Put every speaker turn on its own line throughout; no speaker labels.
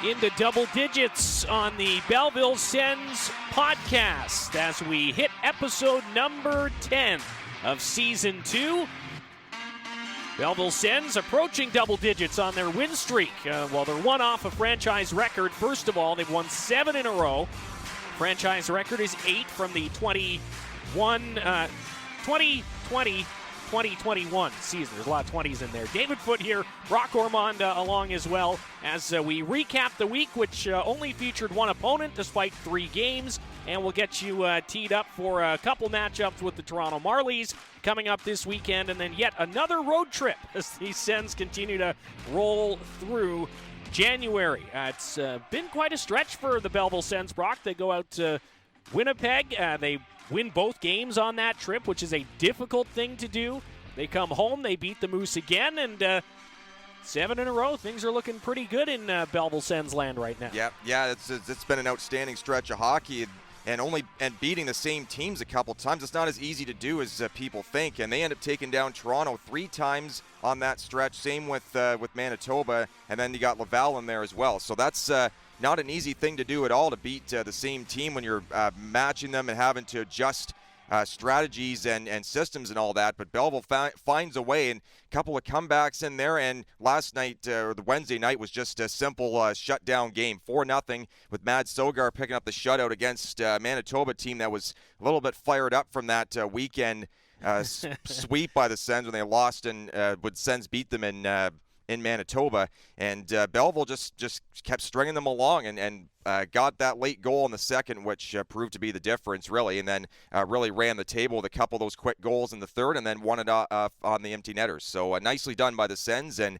into double digits on the Belleville Sens podcast as we hit episode number 10 of season 2. Belleville Sens approaching double digits on their win streak. While they're one off a franchise record, first of all, they've won 7 in a row. Franchise record is 8 from the 2020-2021 season. There's a lot of 20s in there. David Foote here, Brock Ormond along as well as we recap the week, which only featured one opponent despite 3 games. And we'll get you teed up for a couple matchups with the Toronto Marlies coming up this weekend, and then yet another road trip as the Sens continue to roll through January. It's been quite a stretch for the Belleville Sens, Brock. They go out to Winnipeg. They win both games on that trip, which is a difficult thing to do. They come home, they beat the Moose again, and 7 in a row. Things are looking pretty good in Belleville Sens land right now.
Yeah, it's been an outstanding stretch of hockey. And beating the same teams a couple times, it's not as easy to do as people think. And they end up taking down Toronto 3 times on that stretch. Same with Manitoba, and then you got Laval in there as well. So that's not an easy thing to do at all, to beat the same team when you're matching them and having to adjust strategies and systems and all that. But Belleville finds a way, and a couple of comebacks in there. And last night, or the Wednesday night, was just a simple shutdown game, 4-0, with Mads Sogaard picking up the shutout against a Manitoba team that was a little bit fired up from that weekend sweep by the Sens when they lost, and would Sens beat them in Manitoba. And Belleville just kept stringing them along and got that late goal in the second, which proved to be the difference, really, and then really ran the table with a couple of those quick goals in the third, and then won it on the empty netters. So nicely done by the Sens, and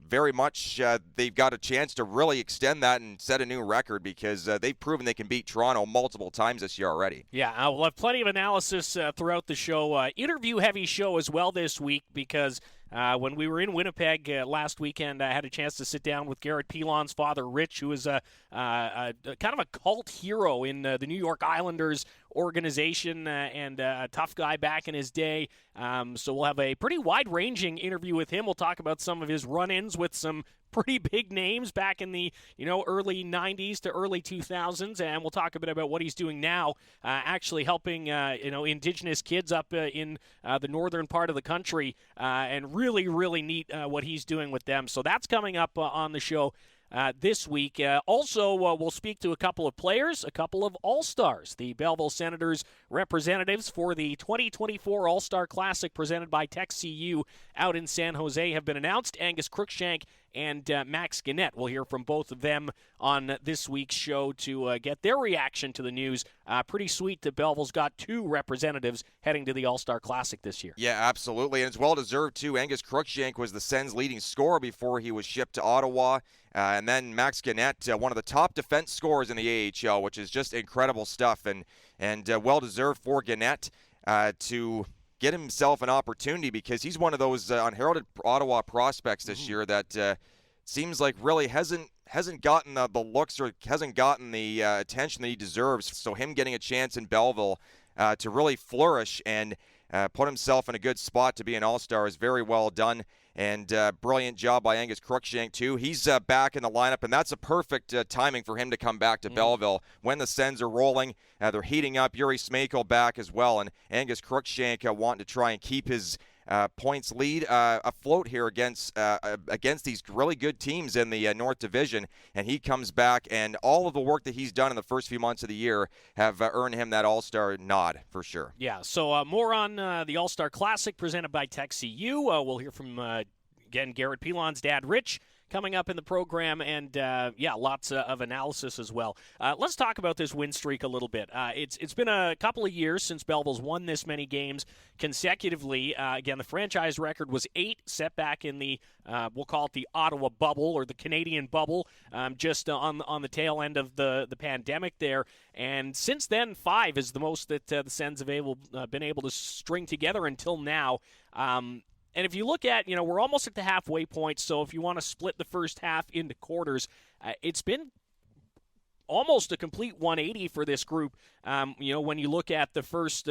very much they've got a chance to really extend that and set a new record, because they've proven they can beat Toronto multiple times this year already.
Yeah, we'll have plenty of analysis throughout the show. Interview-heavy show as well this week, because when we were in Winnipeg last weekend, I had a chance to sit down with Garrett Pilon's father, Rich, who is a kind of a cult hero in the New York Islanders organization and a tough guy back in his day. So we'll have a pretty wide-ranging interview with him. We'll talk about some of his run-ins with some pretty big names back in the early 90s to early 2000s, and we'll talk a bit about what he's doing now, actually helping indigenous kids up in the northern part of the country, and really neat what he's doing with them. So that's coming up on the show this week. Also, we'll speak to a couple of players, a couple of All-Stars. The Belleville Senators representatives for the 2024 All-Star Classic presented by TechCU out in San Jose have been announced. Angus Crookshank and Max Guenette. We'll hear from both of them on this week's show to get their reaction to the news. Pretty sweet that Belleville's got 2 representatives heading to the All-Star Classic this year.
Yeah, absolutely, and it's well-deserved, too. Angus Crookshank was the Sens' leading scorer before he was shipped to Ottawa. And then Max Guenette, one of the top defense scorers in the AHL, which is just incredible stuff, and well-deserved for Guenette to get himself an opportunity, because he's one of those unheralded Ottawa prospects this year that seems like really hasn't gotten the looks, or hasn't gotten the attention that he deserves. So him getting a chance in Belleville to really flourish and put himself in a good spot to be an All-Star is very well done. And brilliant job by Angus Crookshank, too. He's back in the lineup, and that's a perfect timing for him to come back to Belleville when the Sens are rolling. They're heating up. Yuri Smekel back as well, and Angus Crookshank wanting to try and keep his points lead afloat here against these really good teams in the North Division. And he comes back, and all of the work that he's done in the first few months of the year have earned him that All-Star nod for sure.
Yeah, so more on the All-Star Classic presented by TechCU. We'll hear from, again, Garrett Pilon's dad, Rich, coming up in the program, and lots of analysis as well. Let's talk about this win streak a little bit. It's been a couple of years since Belleville's won this many games consecutively. Again, the franchise record was 8, set back in the we'll call it the Ottawa bubble or the Canadian bubble, just on the tail end of the pandemic there. And since then, 5 is the most that the Sens have been able to string together until now. And if you look at, we're almost at the halfway point, so if you want to split the first half into quarters, it's been almost a complete 180 for this group. When you look at the first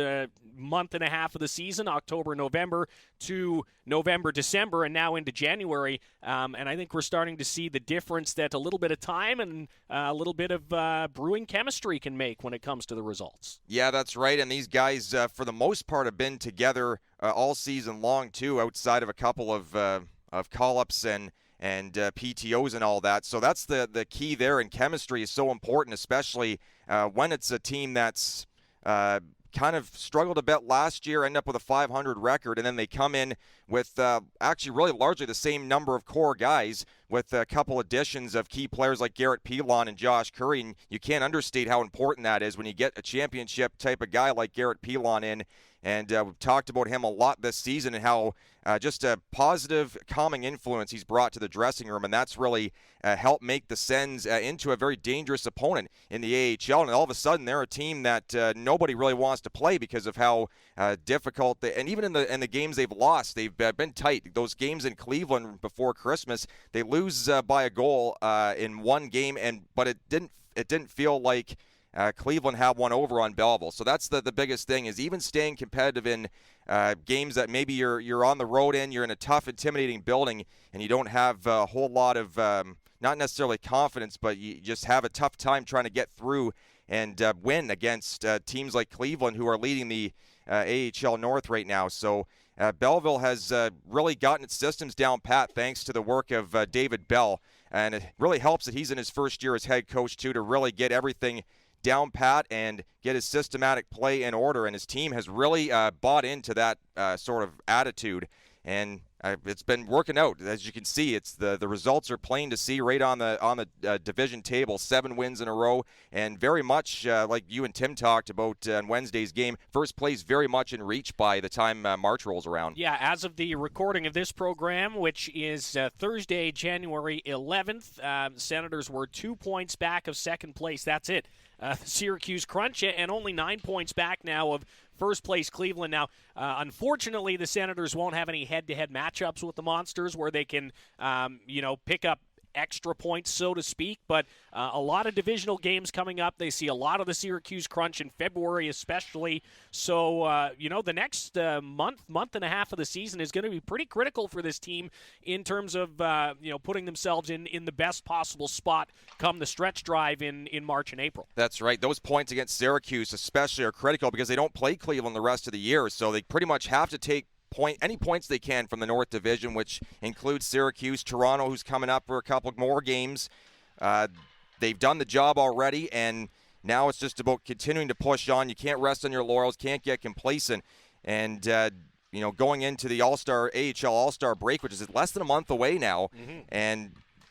month and a half of the season, October, November to November, December, and now into January. And I think we're starting to see the difference that a little bit of time and a little bit of brewing chemistry can make when it comes to the results.
Yeah, that's right. And these guys, for the most part, have been together all season long, too, outside of a couple of call-ups and PTOs and all that. So that's the key there, and chemistry is so important, especially when it's a team that's kind of struggled a bit last year, end up with a 500 record, and then they come in with actually really largely the same number of core guys with a couple additions of key players like Garrett Pilon and Josh Curry. And you can't understate how important that is when you get a championship type of guy like Garrett Pilon in. And we've talked about him a lot this season and how just a positive, calming influence he's brought to the dressing room. And that's really helped make the Sens into a very dangerous opponent in the AHL. And all of a sudden, they're a team that nobody really wants to play because of how difficult and even in the games they've lost, they've been tight. Those games in Cleveland before Christmas, they lose by a goal in one game, but it didn't feel like Cleveland had one over on Belleville. So that's the biggest thing, is even staying competitive in games that maybe you're on the road in, you're in a tough, intimidating building, and you don't have a whole lot of not necessarily confidence, but you just have a tough time trying to get through and win against teams like Cleveland, who are leading the AHL North right now. So Belleville has really gotten its systems down pat thanks to the work of David Bell. And it really helps that he's in his first year as head coach, too, to really get everything down pat and get his systematic play in order. And his team has really bought into that sort of attitude. And it's been working out. As you can see, it's the results are plain to see right on the division table. 7 wins in a row, and very much like you and Tim talked about in Wednesday's game, first place very much in reach by the time March rolls around.
Yeah, as of the recording of this program, which is Thursday, January 11th, Senators were 2 points back of second place. That's it. Syracuse Crunch, and only 9 points back now of first place Cleveland. Now, unfortunately, the Senators won't have any head-to-head matchups with the Monsters where they can, pick up extra points, so to speak, but a lot of divisional games coming up. They see a lot of the Syracuse Crunch in February especially. So, the next month and a half of the season is going to be pretty critical for this team in terms of, putting themselves in the best possible spot come the stretch drive in March and April.
That's right. Those points against Syracuse especially are critical because they don't play Cleveland the rest of the year, so they pretty much have to take any points they can from the North Division, which includes Syracuse, Toronto, who's coming up for a couple more games. They've done the job already, and now it's just about continuing to push on. You can't rest on your laurels, can't get complacent. And, going into the AHL All-Star break, which is less than a month away now, and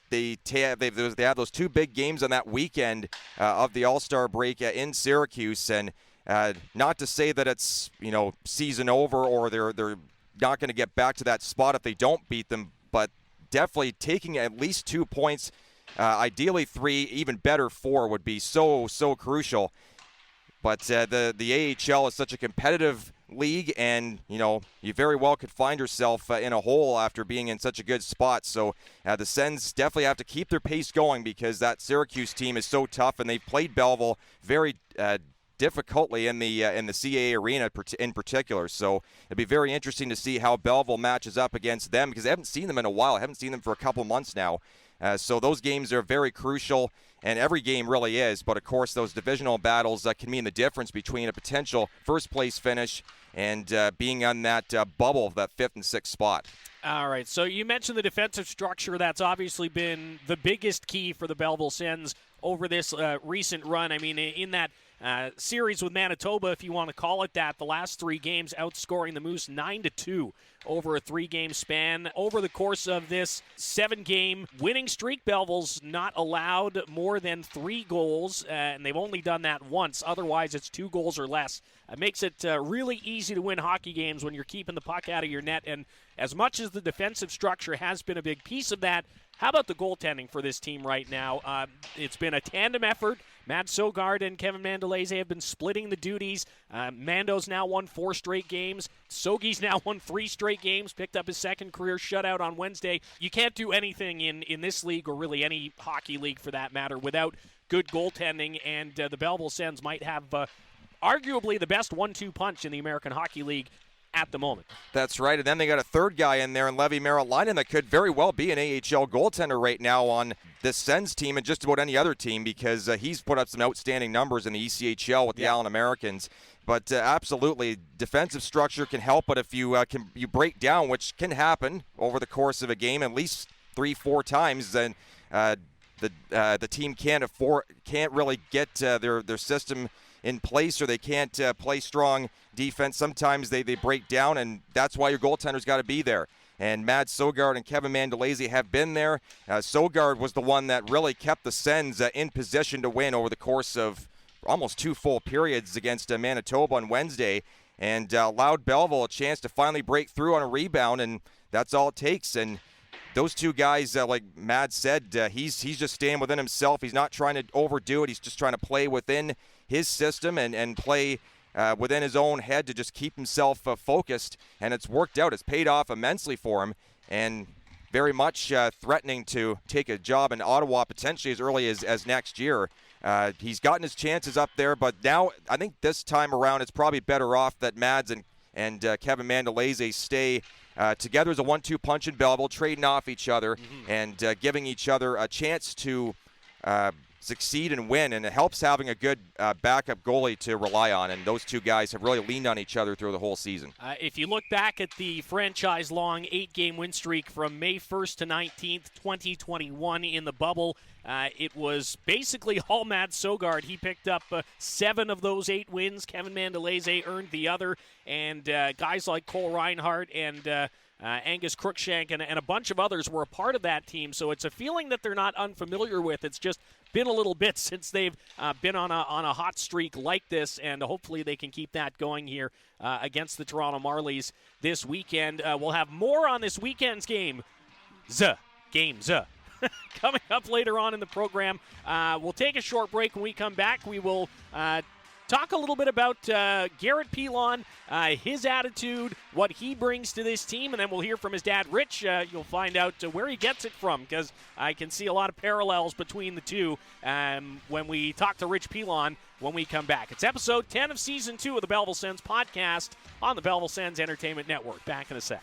they have those 2 big games on that weekend of the All-Star break in Syracuse. And not to say that it's, season over or they're not going to get back to that spot if they don't beat them, but definitely taking at least 2 points, ideally 3, even better 4 would be so crucial. But the AHL is such a competitive league, and you very well could find yourself in a hole after being in such a good spot. So the Sens definitely have to keep their pace going because that Syracuse team is so tough, and they've played Belleville very difficultly in the CAA arena in particular. So it'll be very interesting to see how Belleville matches up against them because I haven't seen them in a while. I haven't seen them for a couple months now. So those games are very crucial, and every game really is. But, of course, those divisional battles can mean the difference between a potential first-place finish and being on that bubble, that 5th and 6th spot.
All right, so you mentioned the defensive structure. That's obviously been the biggest key for the Belleville Sens over this recent run. I mean, in that series with Manitoba, if you want to call it that, the last 3 games outscoring the Moose 9-2 over a 3-game span. Over the course of this 7-game winning streak, Belleville's not allowed more than 3 goals, and they've only done that once. Otherwise, it's 2 goals or less. It makes it really easy to win hockey games when you're keeping the puck out of your net, and as much as the defensive structure has been a big piece of that, How about the goaltending for this team right now? It's been a tandem effort. Matt Sogard and Kevin Mandolese have been splitting the duties. Mando's now won 4 straight games. Sogi's now won 3 straight games, picked up his second career shutout on Wednesday. You can't do anything in this league, or really any hockey league for that matter, without good goaltending, and the Belleville Sens might have arguably the best 1-2 punch in the American Hockey League at the moment.
That's right, and then they got a third guy in there in Levi Marilainen that could very well be an AHL goaltender right now on this Sens team and just about any other team, because he's put up some outstanding numbers in the ECHL with the Allen Americans. But absolutely, defensive structure can help, but if you break down, which can happen over the course of a game at least 3-4 times, then the team can't really get their system in place, or they can't play strong defense. Sometimes they break down, and that's why your goaltender's got to be there. And Matt Sogard and Kevin Mandolese have been there. Sogard was the one that really kept the Sens in position to win over the course of almost 2 full periods against Manitoba on Wednesday, and allowed Belleville a chance to finally break through on a rebound, and that's all it takes. And those two guys, like Matt said, he's just staying within himself. He's not trying to overdo it. He's just trying to play within his system and play within his own head to just keep himself focused, and it's worked out. It's paid off immensely for him, and very much threatening to take a job in Ottawa potentially as early as next year. He's gotten his chances up there, but now I think this time around it's probably better off that Mads and Kevin Mandolese stay together as a 1-2 punch in Belleville, trading off each other and giving each other a chance to succeed and win, and it helps having a good backup goalie to rely on, and those two guys have really leaned on each other through the whole season.
If you look back at the franchise-long 8-game win streak from May 1st to 19th, 2021 in the bubble, it was basically all Matt Sogard. He picked up 7 of those 8 wins. Kevin Mandolese earned the other, and guys like Cole Reinhardt and Angus Crookshank and a bunch of others were a part of that team, so it's a feeling that they're not unfamiliar with. It's just been a little bit since they've been on a hot streak like this, and hopefully they can keep that going here against the Toronto Marlies this weekend. We'll have more on this weekend's game. Coming up later on in the program. We'll take a short break. When we come back, we will talk a little bit about Garrett Pilon, his attitude, what he brings to this team, and then we'll hear from his dad, Rich. You'll find out where he gets it from, because I can see a lot of parallels between the two when we talk to Rich Pilon when we come back. It's episode 10 of Season 2 of the Belleville Sens podcast on the Belleville Sens Entertainment Network. Back in a sec.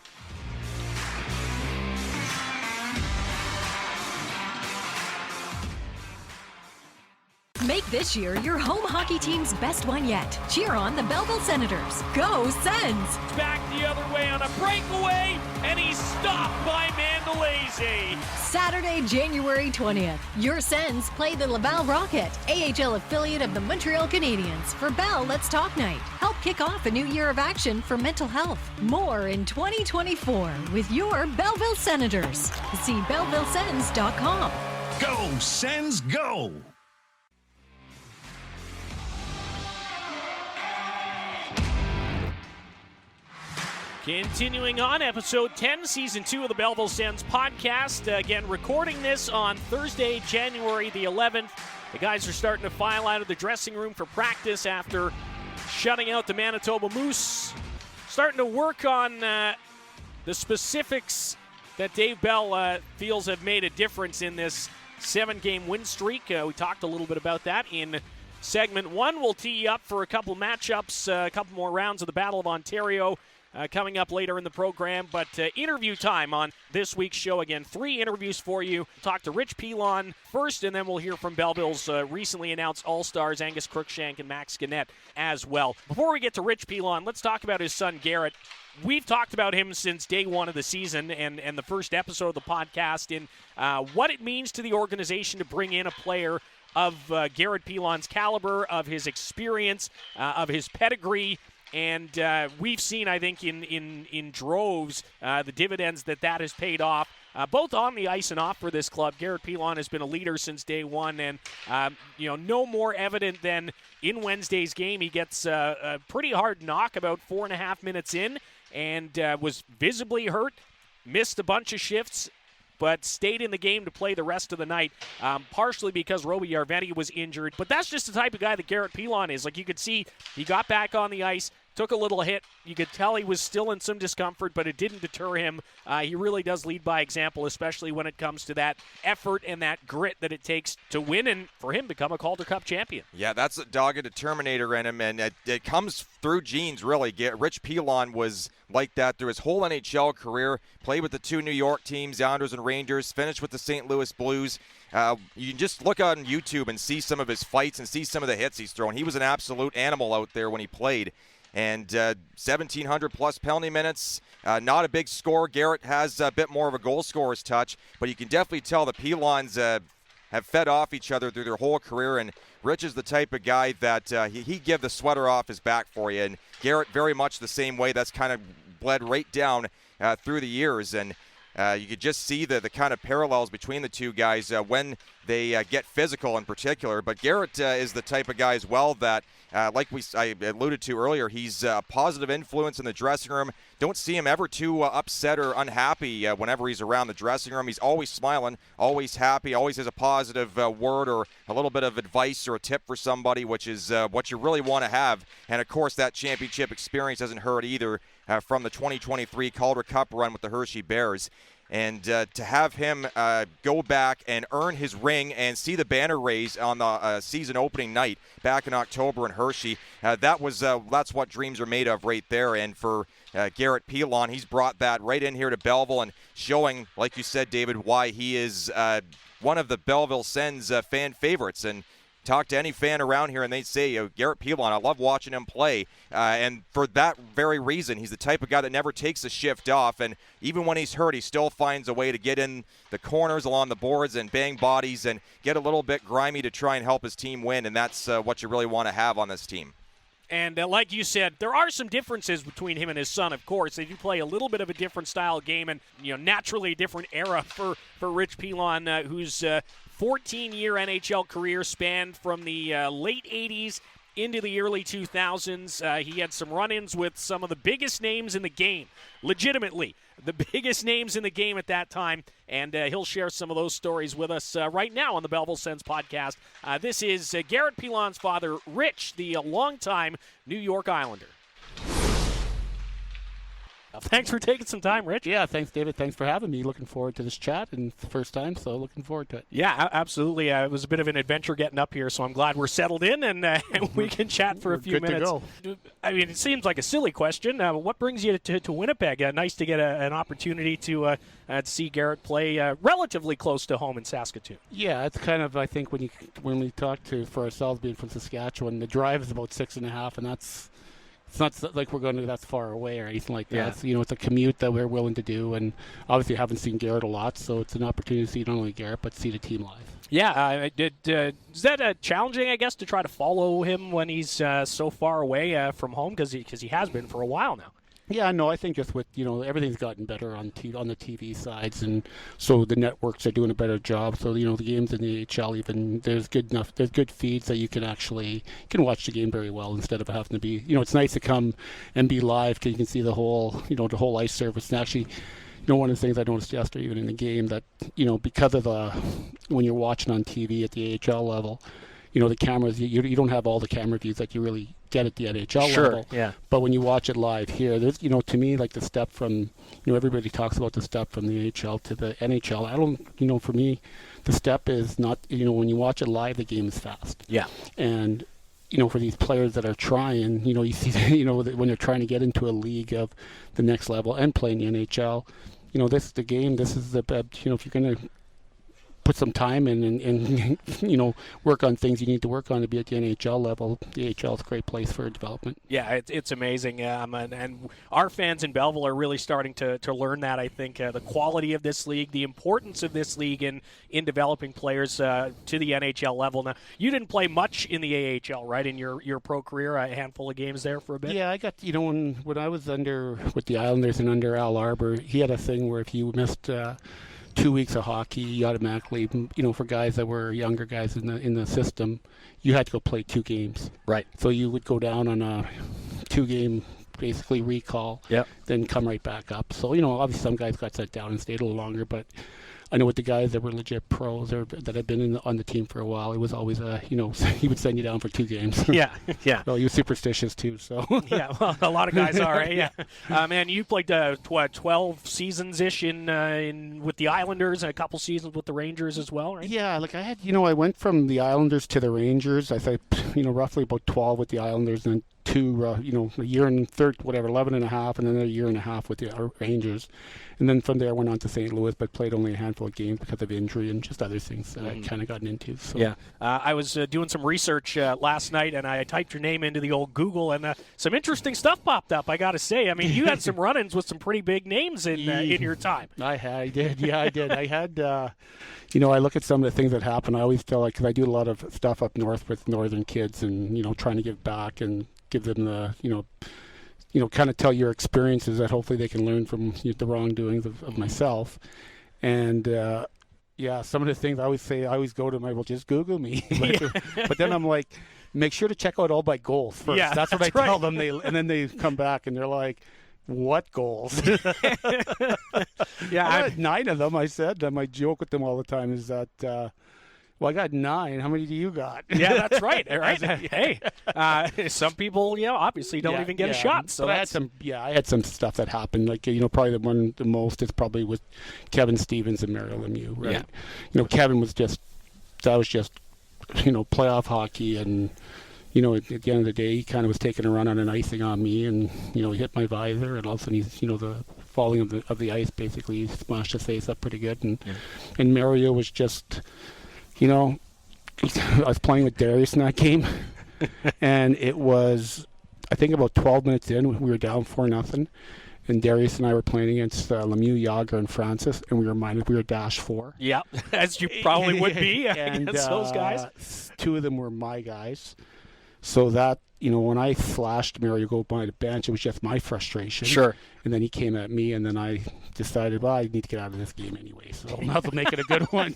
Make this year your home hockey team's best one yet. Cheer on the Belleville Senators. Go Sens!
Back the other way on a breakaway, and he's stopped by Mandolese.
Saturday, January 20th, your Sens play the Laval Rocket, AHL affiliate of the Montreal Canadiens, for Bell Let's Talk Night. Help kick off a new year of action for mental health. More in 2024 with your Belleville Senators. See BellevilleSens.com.
Go Sens, go!
Continuing on, episode 10, season 2 of the Belleville Sens podcast. Again, recording this on Thursday, January the 11th. The guys are starting to file out of the dressing room for practice after shutting out the Manitoba Moose. Starting to work on the specifics that Dave Bell feels have made a difference in this 7-game win streak. We talked a little bit about that in segment 1. We'll tee you up for a couple matchups, a couple more rounds of the Battle of Ontario coming up later in the program. But interview time on this week's show. Again, 3 interviews for you. Talk to Rich Pilon first, and then we'll hear from Belleville's recently announced All-Stars, Angus Crookshank and Max Guenette as well. Before we get to Rich Pilon, let's talk about his son, Garrett. We've talked about him since day one of the season and the first episode of the podcast in what it means to the organization to bring in a player of Garrett Pilon's caliber, of his experience, of his pedigree. And we've seen, I think, in droves, the dividends that has paid off, both on the ice and off for this club. Garrett Pilon has been a leader since day one, and no more evident than in Wednesday's game. He gets a pretty hard knock about 4.5 minutes in, and was visibly hurt, missed a bunch of shifts, but stayed in the game to play the rest of the night, partially because Roby Järventie was injured. But that's just the type of guy that Garrett Pilon is. Like, you could see he got back on the ice, took a little hit. You could tell he was still in some discomfort, but it didn't deter him. He really does lead by example, especially when it comes to that effort and that grit that it takes to win and for him become a Calder Cup champion.
Yeah, that's a dogged determinator in him, and it comes through genes, really. Rich Pilon was like that through his whole NHL career. Played with the 2 New York teams, Islanders and Rangers, finished with the St. Louis Blues. You can just look on YouTube and see some of his fights and see some of the hits he's thrown. He was an absolute animal out there when he played. And 1,700-plus penalty minutes, not a big score. Garrett has a bit more of a goal scorer's touch, but you can definitely tell the Pilons have fed off each other through their whole career, and Rich is the type of guy that he'd give the sweater off his back for you, and Garrett very much the same way. That's kind of bled right down through the years, and you could just see the kind of parallels between the two guys when they get physical in particular. But Garrett is the type of guy as well that, like I alluded to earlier, he's a positive influence in the dressing room. Don't see him ever too upset or unhappy whenever he's around the dressing room. He's always smiling, always happy, always has a positive word or a little bit of advice or a tip for somebody, which is what you really want to have. And, of course, that championship experience doesn't hurt either from the 2023 Calder Cup run with the Hershey Bears. And to have him go back and earn his ring and see the banner raise on the season opening night back in October in Hershey, that's what dreams are made of right there. And for Garrett Pilon, he's brought that right in here to Belleville and showing, like you said, David, why he is one of the Belleville Sens fan favorites. And talk to any fan around here and they say, Garrett Pilon, I love watching him play. And for that very reason, he's the type of guy that never takes a shift off. And even when he's hurt, he still finds a way to get in the corners along the boards and bang bodies and get a little bit grimy to try and help his team win. And that's what you really want to have on this team.
And like you said, there are some differences between him and his son, of course. They do play a little bit of a different style of game and, naturally a different era for Rich Pilon, whose 14-year NHL career spanned from the late 80s into the early 2000s. He had some run-ins with some of the biggest names in the game, legitimately the biggest names in the game at that time, and he'll share some of those stories with us right now on the Belleville Sens podcast. This is Garrett Pilon's father, Rich, the longtime New York Islander. Thanks for taking some time, Rich.
Yeah, thanks, David. Thanks for having me. Looking forward to this chat, and it's the first time, so looking forward to it.
Yeah, absolutely. It was a bit of an adventure getting up here, so I'm glad we're settled in and we can chat for a few minutes.
Good to
go. I mean, it seems like a silly question. What brings you to Winnipeg? Nice to get an opportunity to see Garrett play relatively close to home in Saskatoon.
Yeah, it's kind of, I think, when we talk for ourselves being from Saskatchewan, the drive is about 6.5, and it's not like we're going to that far away or anything like that.
Yeah.
So, it's a commute that we're willing to do, and obviously haven't seen Garrett a lot, so it's an opportunity to see not only Garrett, but see the team live.
Yeah, is that challenging, I guess, to try to follow him when he's so far away from home? Because he has been for a while now.
Yeah, no, I think just with, everything's gotten better on the TV sides, and so the networks are doing a better job. So, the games in the AHL, even there's good feeds that you can watch the game very well instead of having to be, it's nice to come and be live because you can see the whole ice surface. And actually, one of the things I noticed yesterday, even in the game, that, because of when you're watching on TV at the AHL level, the cameras, you don't have all the camera views that you really get at the NHL level.
Yeah.
But when you watch it live here, there's, to me, like the step from, everybody talks about the step from the AHL to the NHL. I don't, for me, the step is not, when you watch it live, the game is fast.
Yeah.
And, for these players that are trying, you see, when they're trying to get into a league of the next level and playing the NHL, this is the game. This is the, if you're going to put some time in and work on things you need to work on to be at the NHL level. The AHL is a great place for development.
Yeah, it's amazing. And our fans in Belleville are really starting to learn that, I think. The quality of this league, the importance of this league in developing players to the NHL level. Now, you didn't play much in the AHL, right, in your pro career, a handful of games there for a bit?
Yeah, I got, when I was with the Islanders and under Al Arbor, he had a thing where if you missed 2 weeks of hockey, you automatically, for guys that were younger guys in the system, you had to go play 2 games.
Right.
So you would go down on a 2-game, basically, recall,
yep,
then come right back up. So, obviously some guys got set down and stayed a little longer, but I know with the guys that were legit pros or that had been on the team for a while, it was always he would send you down for 2 games.
Yeah.
Well, he was superstitious too, so.
Yeah, well, a lot of guys are, right? Yeah. Man, you played 12 seasons-ish in with the Islanders and a couple seasons with the Rangers as well, right?
Yeah, like I had, I went from the Islanders to the Rangers. I think, roughly about 12 with the Islanders, and then 2, a year and 11 and a half, and then a year and a half with the Rangers. And then from there, I went on to St. Louis, but played only a handful of games because of injury and just other things that I kind of gotten into. So.
Yeah. I was doing some research last night, and I typed your name into the old Google, and some interesting stuff popped up, I got to say. I mean, you had some run-ins with some pretty big names in your time.
I did. Yeah, I did. I had, I look at some of the things that happen. I always feel like, because I do a lot of stuff up north with northern kids and, trying to give back and give them the, kind of tell your experiences that hopefully they can learn from the wrongdoings of myself. And, some of the things I always go to just Google me. But then I'm like, make sure to check out all my goals first.
Yeah,
that's what I tell them. And then they come back and they're like, what goals?
Yeah,
I had 9 of them. I said, my joke with them all the time is that, I got 9. How many do you got?
Yeah, that's right. Right. Hey, some people, obviously don't even get a shot. So
but I had some stuff that happened. Like, probably the most is probably with Kevin Stevens and Mario Lemieux, right? Yeah. Kevin was just playoff hockey, and at the end of the day, he kind of was taking a run on an icing on me, and he hit my visor, and all of a sudden he's the falling of the ice, basically he smashed his face up pretty good, and Mario was just. I was playing with Darius in that game, and it was, I think, about 12 minutes in, we were down 4-0, and Darius and I were playing against Lemieux, Yager, and Francis, and we were -4.
Yeah, as you probably would be against those guys.
2 of them were my guys. So that, when I flashed Mario go by the bench, it was just my frustration.
Sure.
And then he came at me, and then I decided, I need to get out of this game anyway, so I'll have to make it a good one.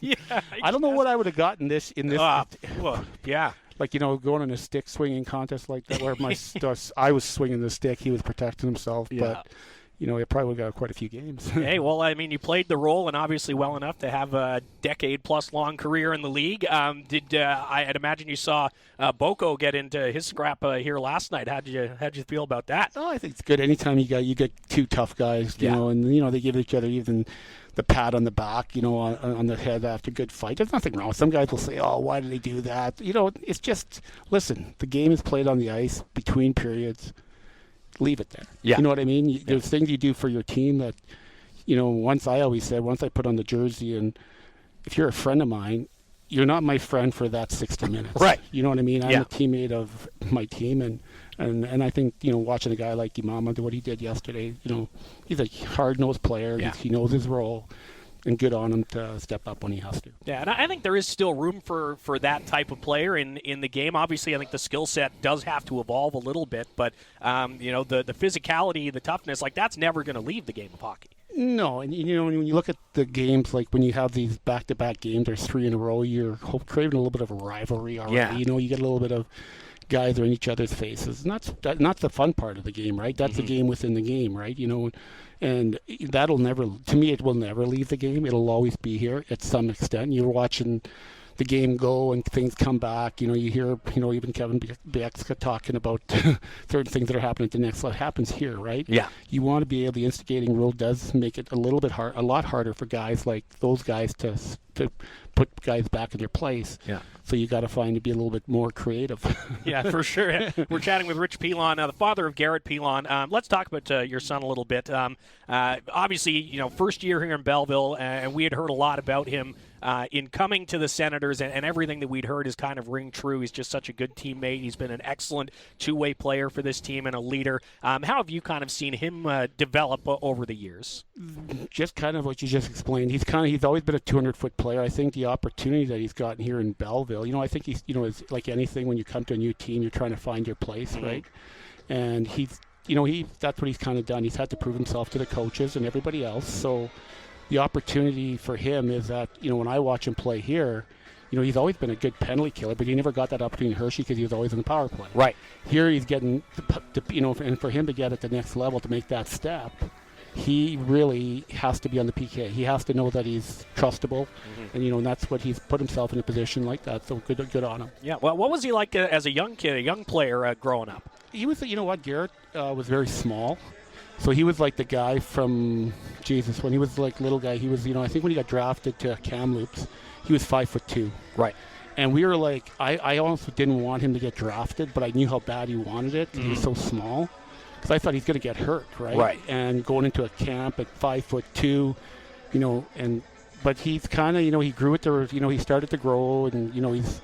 I don't know what I would have gotten in this.
Well, yeah.
Like, going in a stick swinging contest like that, where I was swinging the stick, he was protecting himself, but... it probably would have got quite a few games.
Hey, well, I mean, you played the role and obviously well enough to have a decade-plus long career in the league. I'd imagine you saw Boko get into his scrap here last night. How'd you feel about that?
Oh, I think it's good. Anytime you get 2 tough guys, you know, and they give each other even the pat on the back, on the head after a good fight. There's nothing wrong. Some guys will say, "Oh, why did they do that?" It's just listen. The game is played on the ice between periods. Leave it there.
Yeah.
You know what I mean? There's things you do for your team that, once I put on the jersey, and if you're a friend of mine, you're not my friend for that 60 minutes.
Right.
You know what I mean? I'm a teammate of my team, and I think, watching a guy like Imama do what he did yesterday, he's a hard-nosed player.
Yeah.
He knows his role. And good on him to step up when he has to.
Yeah, and I think there is still room for that type of player in the game. Obviously, I think the skill set does have to evolve a little bit, but the physicality, the toughness, that's never going to leave the game of hockey.
No, and when you look at the games, like when you have these back-to-back games or 3 in a row, you're craving a little bit of a rivalry already.
Yeah.
You get a little bit of guys are in each other's faces, and that's the fun part of the game, right? That's the game within the game, right? And that'll never, to me, it will never leave the game. It'll always be here at some extent. You're watching the game go and things come back. You hear, even Kevin Bieksa talking about certain things that are happening at the next level. It happens here, right?
Yeah.
You want to be able, the instigating rule does make it a lot harder for guys like those guys to put guys back in their place.
Yeah.
So you got to find to be a little bit more creative.
Yeah, for sure. We're chatting with Rich Pilon, the father of Garrett Pilon. Let's talk about your son a little bit. Obviously, first year here in Belleville, and we had heard a lot about him in coming to the Senators, and everything that we'd heard is kind of ring true. He's just such a good teammate. He's been an excellent two-way player for this team and a leader. How have you kind of seen him develop over the years?
Just kind of what you just explained. He's always been a 200-foot player. I think the opportunity that he's gotten here in Belleville, I think he's, it's like anything when you come to a new team, you're trying to find your place, right? And he's, that's what he's kind of done. He's had to prove himself to the coaches and everybody else. So the opportunity for him is that, when I watch him play here, he's always been a good penalty killer, but he never got that opportunity in Hershey because he was always in the power play.
Right.
Here he's getting, and for him to get at the next level to make that step, he really has to be on the PK. He has to know that he's trustable, and and that's what he's put himself in a position like that. So good on him.
Yeah. Well, what was he like as a young kid, a young player growing up?
He was, Garrett was very small. So he was like the guy from, when he was like little guy, he was, I think when he got drafted to Kamloops, he was 5'2".
Right.
And we were like, I also didn't want him to get drafted, but I knew how bad he wanted it. He was so small. Because I thought he's going to get hurt, right?
Right.
And going into a camp at 5'2", but he's kind of, he grew it to, he started to grow, and he's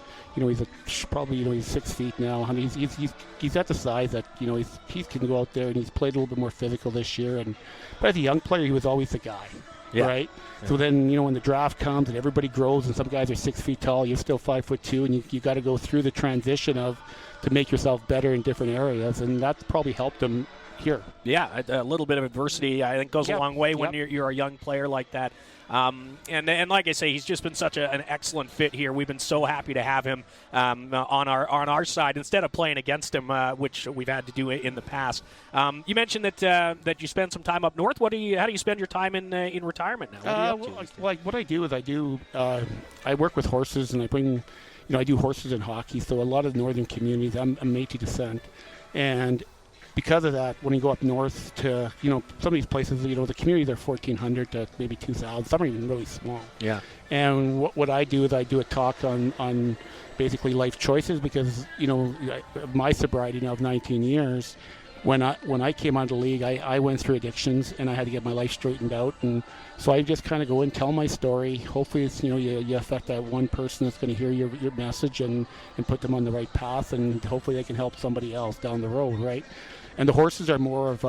probably he's 6 feet now. I mean, he's at the size that he can go out there, and he's played a little bit more physical this year. But as a young player, he was always the guy, right? Yeah. So then when the draft comes and everybody grows, and some guys are 6 feet tall, you're still 5'2", and you got to go through the transition to make yourself better in different areas, and that's probably helped him here.
Yeah, a little bit of adversity, I think, goes a long way when you're a young player like that. And like I say, he's just been such an excellent fit here. We've been so happy to have him on our side instead of playing against him, which we've had to do in the past. You mentioned that you spend some time up north. How do you spend your time in retirement now?
What I do is I work with horses, and I bring. I do horses and hockey, so a lot of the northern communities, I'm Métis descent. And because of that, when you go up north to, some of these places, the communities are 1,400 to maybe 2,000. Some are even really small.
Yeah.
And what I do is I do a talk on basically life choices, because, my sobriety now of 19 years, when I came out of the league, I went through addictions, and I had to get my life straightened out. And so I just kind of go and tell my story. Hopefully it's, you affect that one person that's going to hear your message and put them on the right path, and hopefully they can help somebody else down the road, right? And the horses are more of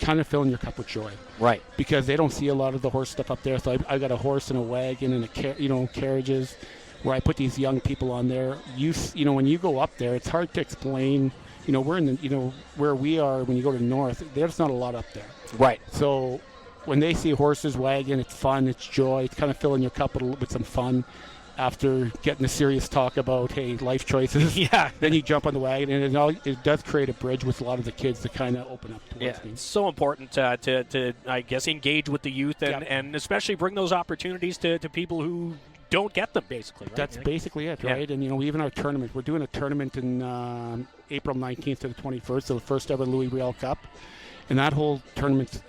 kind of filling your cup with joy.
Right.
Because they don't see a lot of the horse stuff up there. So I got a horse and a wagon and carriages where I put these young people on there. When you go up there, it's hard to explain. We're in the, where we are when you go to the north, there's not a lot up there.
Right.
So when they see horses, wagon, it's fun, it's joy, it's kind of filling your cup with some fun. After getting the serious talk about, hey, life choices, then you jump on the wagon, and it does create a bridge with a lot of the kids to kind of open up towards me.
It's so important to I guess, engage with the youth and especially bring those opportunities to people who don't get them, basically. Right?
That's basically it, right? And, even our tournament, we're doing a tournament in April 19th to the 21st, so the first ever Louis Riel Cup. And that whole tournament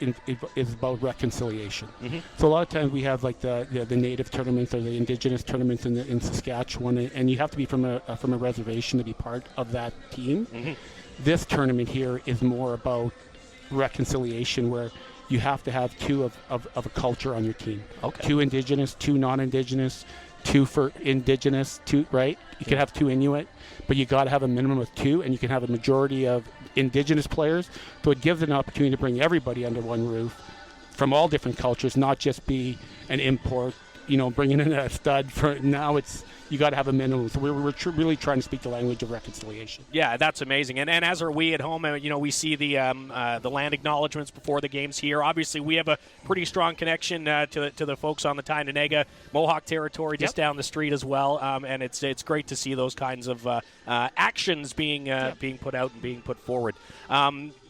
is about reconciliation. Mm-hmm. So a lot of times we have like the native tournaments or the indigenous tournaments in Saskatchewan, and you have to be from a reservation to be part of that team. Mm-hmm. This tournament here is more about reconciliation, where you have to have two of a culture on your team. Okay. 2 indigenous, 2 non-indigenous, 2 for indigenous, 2, right? You can have 2 Inuit, but you got to have a minimum of 2, and you can have a majority of indigenous players. So it gives an opportunity to bring everybody under one roof from all different cultures, not just be an import, bringing in a stud. Now you got to have a minimum. So we're really trying to speak the language of reconciliation.
Yeah, that's amazing. And as are we at home. We see the land acknowledgements before the games here. Obviously, we have a pretty strong connection to the folks on the Tyendinaga Mohawk territory just down the street as well. And it's great to see those kinds of actions being put out and being put forward.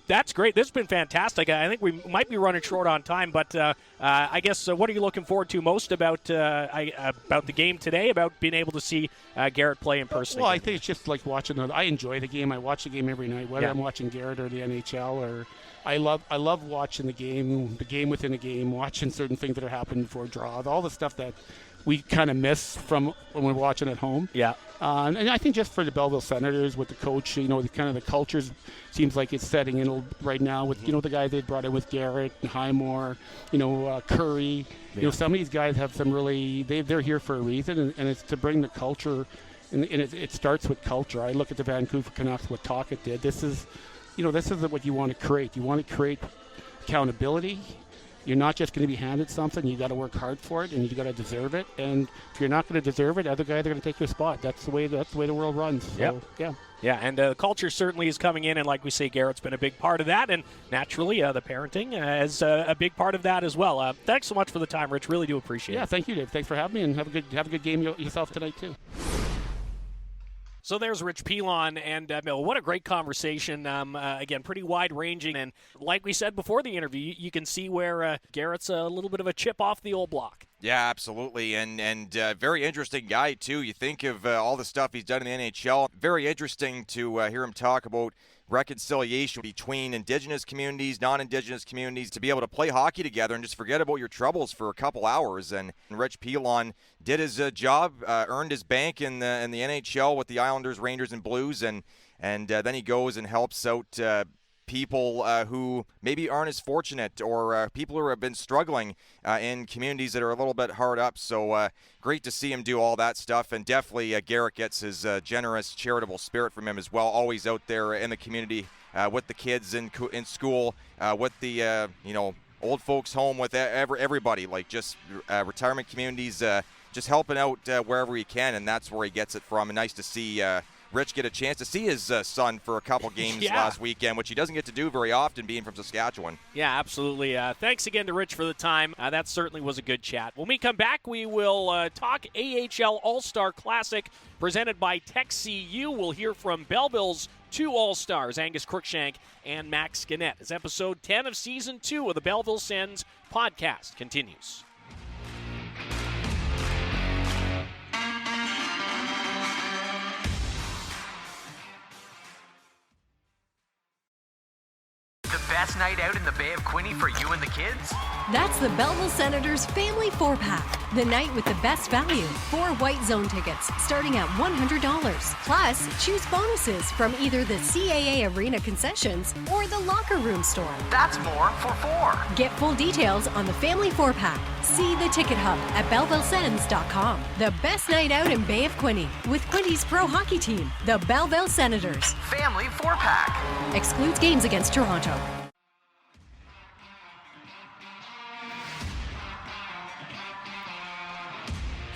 That's great. This has been fantastic. I think we might be running short on time, but I guess what are you looking forward to most about the game today, about being able to see Garrett play in person?
Well, I think it's just like watching I enjoy the game. I watch the game every night, whether I'm watching Garrett or the NHL, or I love watching the game within a game, watching certain things that are happening before draws, all the stuff that we kind of miss from when we're watching at home. Yeah. And I think just for the Belleville Senators with the coach, the cultures seems like it's setting in right now with, the guys they brought in with Garrett and Highmore, Curry. Yeah. Some of these guys have some really, they're here for a reason, and it's to bring the culture, and it starts with culture. I look at the Vancouver Canucks, what Tocchet did. This is what you want to create. You want to create accountability. You're not just going to be handed something. You got to work hard for it, and you got to deserve it. And if you're not going to deserve it, other guys are going to take your spot. That's the way the world runs. So,
yeah, and the culture certainly is coming in, and like we say, Garrett's been a big part of that, and naturally the parenting is a big part of that as well. Thanks so much for the time, Rich. Really do appreciate it.
Yeah, thank you, Dave. Thanks for having me, and have a good game yourself tonight too.
So there's Rich Pilon, and Bill, what a great conversation. Again, pretty wide-ranging, and like we said before the interview, you can see where Garrett's a little bit of a chip off the old block.
Yeah, absolutely, and very interesting guy, too. You think of all the stuff he's done in the NHL. Very interesting to hear him talk about reconciliation between Indigenous communities, non-Indigenous communities, to be able to play hockey together and just forget about your troubles for a couple hours. And Rich Pilon did his job, earned his bank in the NHL with the Islanders, Rangers, and Blues, and then he goes and helps out people who maybe aren't as fortunate, or people who have been struggling in communities that are a little bit hard up. So great to see him do all that stuff, and definitely Garrett gets his generous, charitable spirit from him as well. Always out there in the community with the kids in school, with the old folks home, with everybody, like just retirement communities, just helping out wherever he can, and that's where he gets it from. And nice to see Rich get a chance to see his son for a couple games last weekend, which he doesn't get to do very often, being from Saskatchewan.
Yeah, absolutely. Thanks again to Rich for the time. That certainly was a good chat. When we come back, we will talk AHL All-Star Classic presented by TechCU. We'll hear from Belleville's two All-Stars, Angus Crookshank and Max Guenette, as episode 10 of Season 2 of the Belleville Sens podcast continues.
Best night out in the Bay of Quinte for you and the kids?
That's the Belleville Senators Family 4-Pack. The night with the best value. 4 white zone tickets starting at $100. Plus, choose bonuses from either the CAA Arena concessions or the locker room store.
That's more for 4.
Get full details on the Family 4-Pack. See the ticket hub at BellevilleSens.com. The best night out in Bay of Quinte with Quinte's pro hockey team, the Belleville Senators.
Family 4-Pack.
Excludes games against Toronto.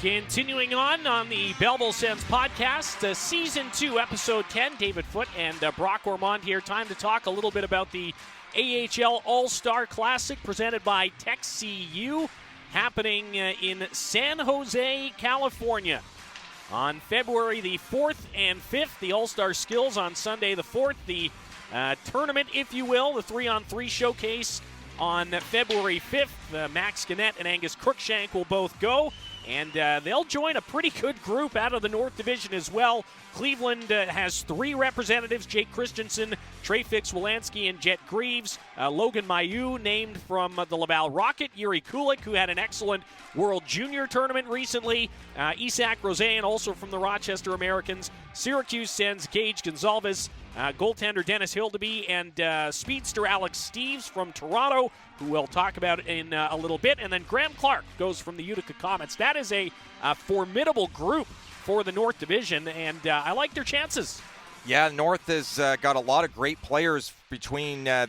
Continuing on the Belleville Sens podcast, Season 2, Episode 10, David Foote and Brock Ormond here. Time to talk a little bit about the AHL All-Star Classic presented by TechCU, happening in San Jose, California. On February the 4th and 5th, the All-Star Skills on Sunday the 4th, the tournament, if you will, the 3-on-3 showcase on February 5th. Max Guenette and Angus Crookshank will both go. And they'll join a pretty good group out of the North Division as well. Cleveland has 3 representatives: Jake Christensen, Trey Fix-Wolansky, and Jet Greaves. Logan Mailloux named from the Laval Rocket. Yuri Kulik, who had an excellent World Junior Tournament recently. Isak Rosean, also from the Rochester Americans. Syracuse sends Gage Gonzalez, goaltender Dennis Hildeby, and speedster Alex Steeves from Toronto, who we'll talk about in a little bit. And then Graham Clark goes from the Utica Comets. That is a formidable group for the North Division, and I like their chances.
Yeah, North has got a lot of great players between, the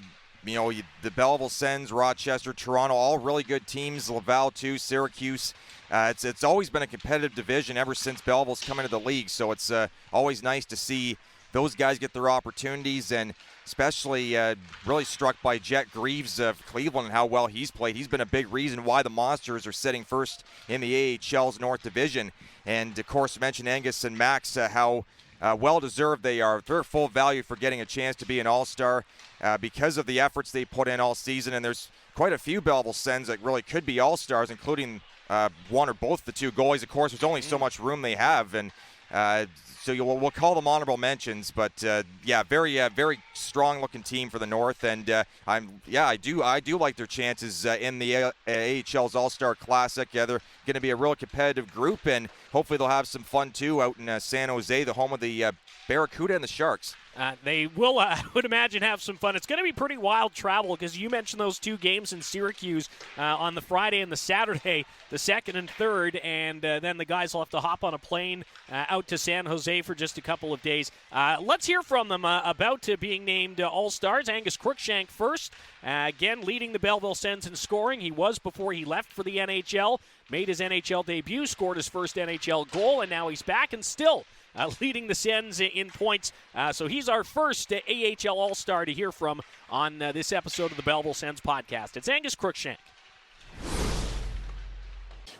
Belleville Sens, Rochester, Toronto, all really good teams. Laval, too, Syracuse. It's always been a competitive division ever since Belleville's come into the league, so it's always nice to see those guys get their opportunities, and especially really struck by Jet Greaves of Cleveland and how well he's played. He's been a big reason why the Monsters are sitting first in the AHL's North Division. And, of course, mentioned Angus and Max, how well-deserved they are. They're full value for getting a chance to be an All-Star because of the efforts they put in all season. And there's quite a few Belleville Sens that really could be All-Stars, including one or both the 2 goalies. Of course, there's only so much room they have, and so we'll call them honorable mentions. But very strong-looking team for the North, and I do like their chances in the AHL's All-Star Classic. Yeah, they're going to be a real competitive group, and hopefully they'll have some fun too out in San Jose, the home of the Barracuda and the Sharks.
They will, I would imagine, have some fun. It's going to be pretty wild travel because you mentioned those 2 games in Syracuse on the Friday and the Saturday, the 2nd and 3rd, and then the guys will have to hop on a plane out to San Jose for just a couple of days. Let's hear from them about being named All-Stars. Angus Crookshank first, again leading the Belleville Sens in scoring. He was before he left for the NHL, made his NHL debut, scored his first NHL goal, and now he's back and still leading the Sens in points. So he's our first AHL All-Star to hear from on this episode of the Belleville Sens podcast. It's Angus Crookshank.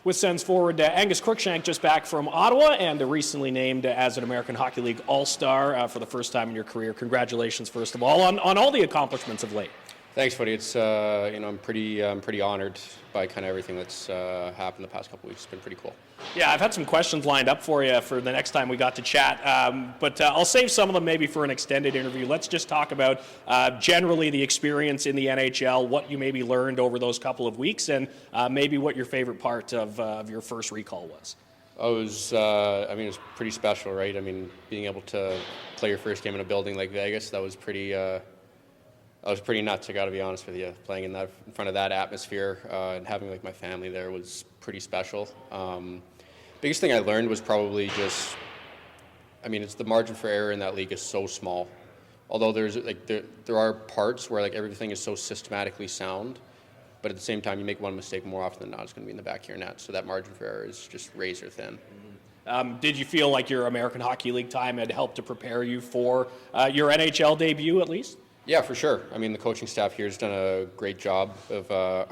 with Sens forward Angus Crookshank just back from Ottawa and recently named as an American Hockey League All-Star for the first time in your career. Congratulations, first of all, on all the accomplishments of late.
Thanks, buddy. It's I'm pretty honored by kind of everything that's happened the past couple weeks. It's been pretty cool.
Yeah, I've had some questions lined up for you for the next time we got to chat, but I'll save some of them maybe for an extended interview. Let's just talk about generally the experience in the NHL, what you maybe learned over those couple of weeks, and maybe what your favorite part of your first recall was.
It was pretty special, right? I mean, being able to play your first game in a building like Vegas, that was pretty nuts. I got to be honest with you. Playing in front of that atmosphere and having like my family there was pretty special. Biggest thing I learned was probably just, it's the margin for error in that league is so small. Although there are parts where like everything is so systematically sound, but at the same time you make one mistake more often than not, it's going to be in the back of your net. So that margin for error is just razor thin.
Did you feel like your American Hockey League time had helped to prepare you for your NHL debut at least?
Yeah, for sure. I mean, the coaching staff here has done a great job of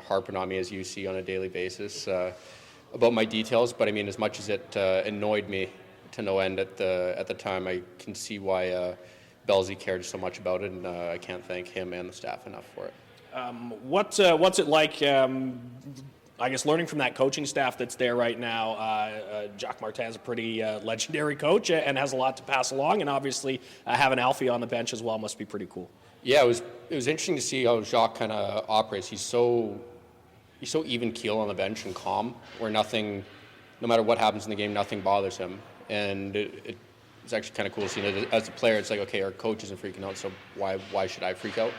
harping on me, as you see, on a daily basis about my details. But I mean, as much as it annoyed me to no end at the time, I can see why Bellzy cared so much about it, and I can't thank him and the staff enough for it.
What's it like? I guess learning from that coaching staff that's there right now. Jacques Martin's a pretty legendary coach and has a lot to pass along, and obviously having Alfie on the bench as well must be pretty cool.
Yeah, it was interesting to see how Jacques kind of operates. He's so even keel on the bench and calm, where nothing, no matter what happens in the game, nothing bothers him. And it's actually kind of cool seeing it as a player. It's like, okay, our coach isn't freaking out, so why should I freak out?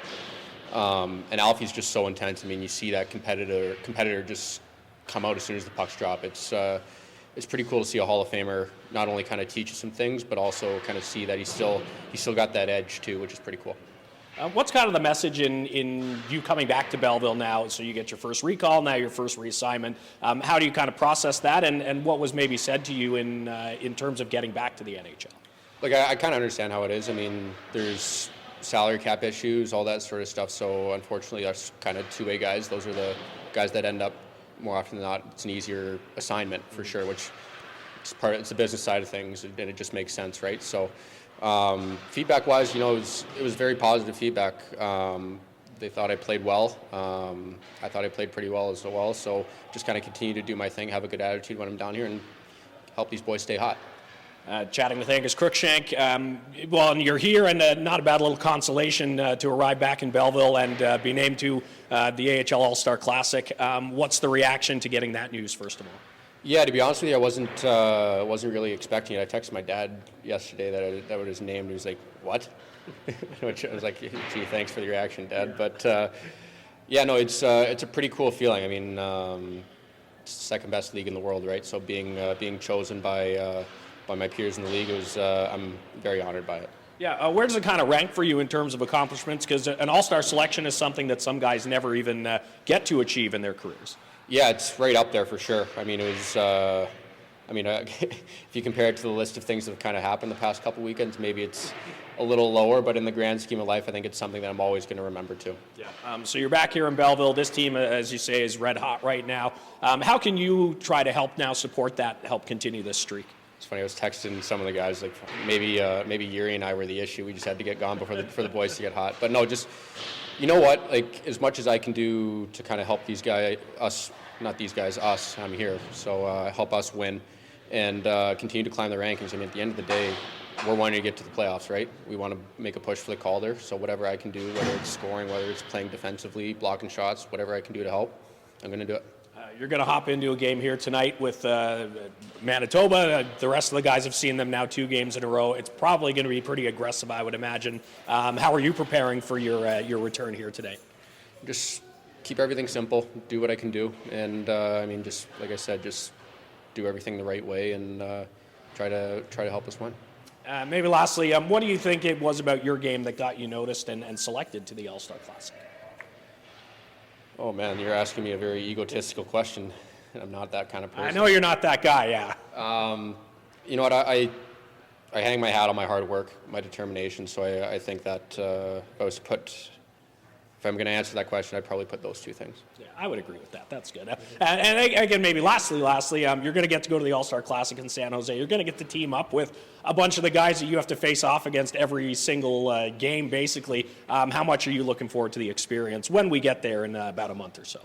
And Alfie's just so intense. I mean, you see that competitor just come out as soon as the pucks drop. It's pretty cool to see a Hall of Famer not only kind of teach you some things, but also kind of see that he's still got that edge too, which is pretty cool.
What's kind of the message in you coming back to Belleville now? So you get your first recall, now your first reassignment. How do you kind of process that, and what was maybe said to you in terms of getting back to the NHL?
Look, I kind of understand how it is. I mean, there's salary cap issues, all that sort of stuff. So unfortunately, us kind of two-way guys, those are the guys that end up more often than not. It's an easier assignment for sure, which it's the business side of things, and it just makes sense, right? So. Feedback-wise, it was very positive feedback. They thought I played well. I thought I played pretty well as well. So just kind of continue to do my thing, have a good attitude when I'm down here, and help these boys stay hot.
Chatting with Angus Crookshank. And you're here, and not a bad little consolation to arrive back in Belleville and be named to the AHL All-Star Classic. What's the reaction to getting that news, first of all?
Yeah, to be honest with you, I wasn't really expecting it. I texted my dad yesterday that was his name, and he was like, "What?" Which I was like, "Gee, thanks for the reaction, Dad." But it's a pretty cool feeling. I mean, it's the second best league in the world, right? So being chosen by my peers in the league, I'm very honored by it.
Yeah, where does it kind of rank for you in terms of accomplishments? Because an All-Star selection is something that some guys never even get to achieve in their careers.
Yeah, it's right up there for sure. I mean, it was. If you compare it to the list of things that have kind of happened the past couple weekends, maybe it's a little lower. But in the grand scheme of life, I think it's something that I'm always going to remember too.
Yeah. So you're back here in Belleville. This team, as you say, is red hot right now. How can you try to help now support that, help continue this streak?
It's funny. I was texting some of the guys like maybe Yuri and I were the issue. We just had to get gone for the boys to get hot. But no, just. You know what? Like, as much as I can do to kind of help these guys, us, I'm here. So help us win and continue to climb the rankings. I mean, at the end of the day, we're wanting to get to the playoffs, right? We want to make a push for the Calder. So whatever I can do, whether it's scoring, whether it's playing defensively, blocking shots, whatever I can do to help, I'm going to do it.
You're going to hop into a game here tonight with Manitoba. The rest of the guys have seen them now 2 games in a row. It's probably going to be pretty aggressive, I would imagine. How are you preparing for your return here today?
Just keep everything simple, do what I can do, and just like I said, just do everything the right way and try to help us win.
Maybe lastly, what do you think it was about your game that got you noticed and selected to the All-Star Classic?
Oh man, you're asking me a very egotistical question. I'm not that kind of person.
I know you're not that guy, yeah.
You know what? I hang my hat on my hard work, my determination. So I think that if I was to put if I'm going to answer that question, I'd probably put those two things.
Yeah, I would agree with that. That's good. And again, maybe lastly, you're going to get to go to the All-Star Classic in San Jose. You're going to get to team up with a bunch of the guys that you have to face off against every single game, basically. How much are you looking forward to the experience when we get there in about a month or so?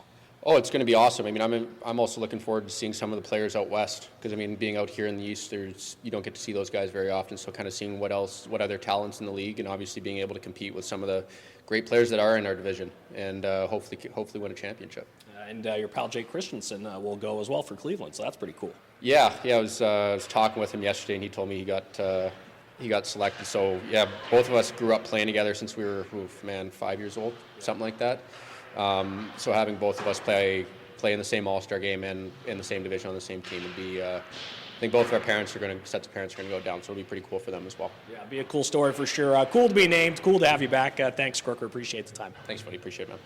Oh, it's going to be awesome. I mean, I'm also looking forward to seeing some of the players out west because, I mean, being out here in the East, you don't get to see those guys very often. So kind of seeing what other talents in the league, and obviously being able to compete with some of the great players that are in our division, and hopefully win a championship.
And your pal Jake Christensen will go as well for Cleveland, so that's pretty cool.
Yeah. I was talking with him yesterday, and he told me he got selected. So yeah, both of us grew up playing together since we were 5 years old, something like that. So having both of us play in the same All-Star game and in the same division on the same team would be, I think both of our sets of parents are going to go down, so it'll be pretty cool for them as well. Yeah, it'd be a cool story for sure. Cool to be named. Cool to have you back. Thanks, Crooker. Appreciate the time. Thanks, buddy. Appreciate it, man.